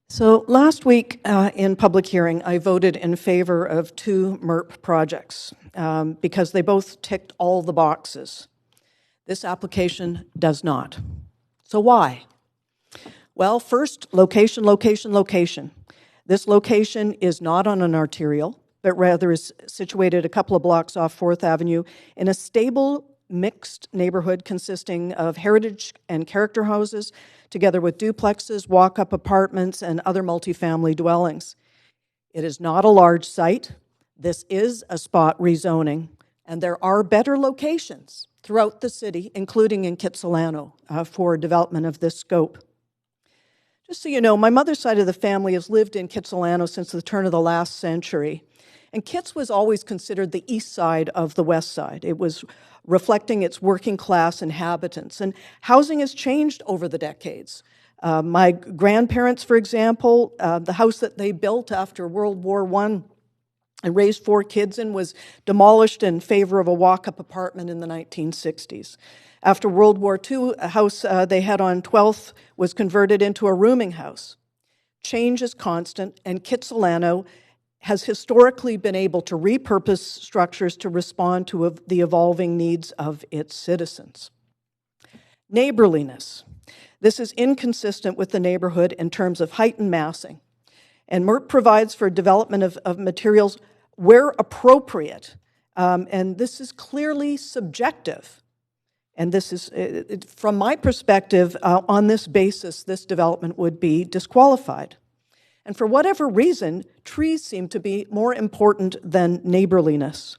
So last week in public hearing, I voted in favor of 2 MERP projects because they both ticked all the boxes. This application does not. So why? Well, first, location, location, location. This location is not on an arterial, but rather is situated a couple of blocks off 4th Avenue in a stable, mixed neighborhood consisting of heritage and character houses, together with duplexes, walk-up apartments, and other multifamily dwellings. It is not a large site. This is a spot rezoning, and there are better locations throughout the city, including in Kitsilano, for development of this scope. Just so you know, my mother's side of the family has lived in Kitsilano since the turn of the last century. And Kits was always considered the east side of the west side. It was reflecting its working class inhabitants. And housing has changed over the decades. My grandparents, for example, the house that they built after World War I and raised 4 kids in was demolished in favor of a walk-up apartment in the 1960s. After World War II, a house they had on 12th was converted into a rooming house. Change is constant, and Kitsilano has historically been able to repurpose structures to respond to the evolving needs of its citizens. Neighborliness. This is inconsistent with the neighborhood in terms of height and massing. And MERP provides for development of materials where appropriate. And this is clearly subjective. And this is, from my perspective, on this basis, this development would be disqualified. And for whatever reason, trees seem to be more important than neighborliness.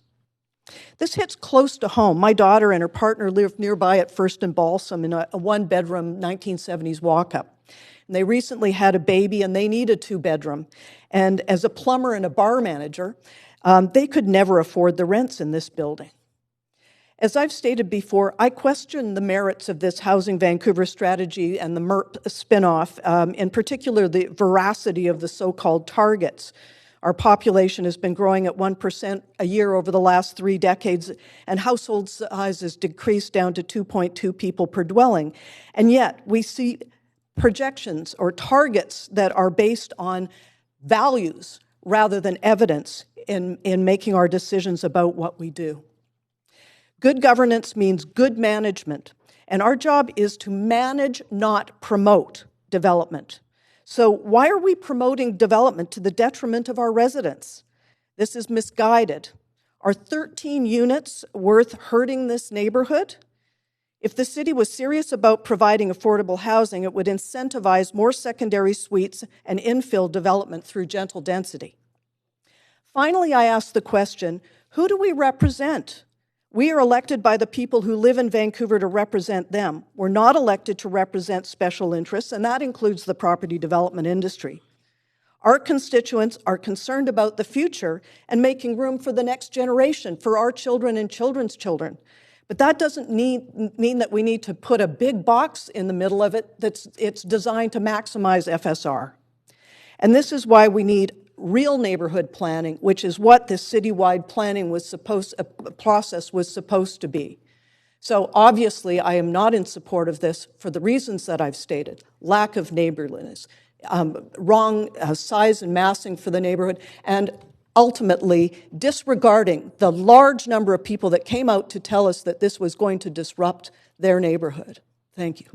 This hits close to home. My daughter and her partner lived nearby at First and Balsam in a 1-bedroom 1970s walk-up. And they recently had a baby and they needed 2-bedroom. And as a plumber and a bar manager, they could never afford the rents in this building. As I've stated before, I question the merits of this Housing Vancouver strategy and the MERP spinoff, in particular the veracity of the so-called targets. Our population has been growing at 1% a year over the last 3 decades, and household sizes decreased down to 2.2 people per dwelling. And yet, we see projections or targets that are based on values rather than evidence in making our decisions about what we do. Good governance means good management, and our job is to manage, not promote development. So why are we promoting development to the detriment of our residents? This is misguided. Are 13 units worth hurting this neighborhood? If the city was serious about providing affordable housing, it would incentivize more secondary suites and infill development through gentle density. Finally, I ask the question, who do we represent? We are elected by the people who live in Vancouver to represent them. We're not elected to represent special interests, and that includes the property development industry. Our constituents are concerned about the future and making room for the next generation, for our children and children's children. But that doesn't mean that we need to put a big box in the middle of it it's designed to maximize FSR. And this is why we need real neighborhood planning, which is what this citywide planning process was supposed to be. So obviously, I am not in support of this for the reasons that I've stated: lack of neighborliness, wrong size and massing for the neighborhood, and ultimately disregarding the large number of people that came out to tell us that this was going to disrupt their neighborhood. Thank you.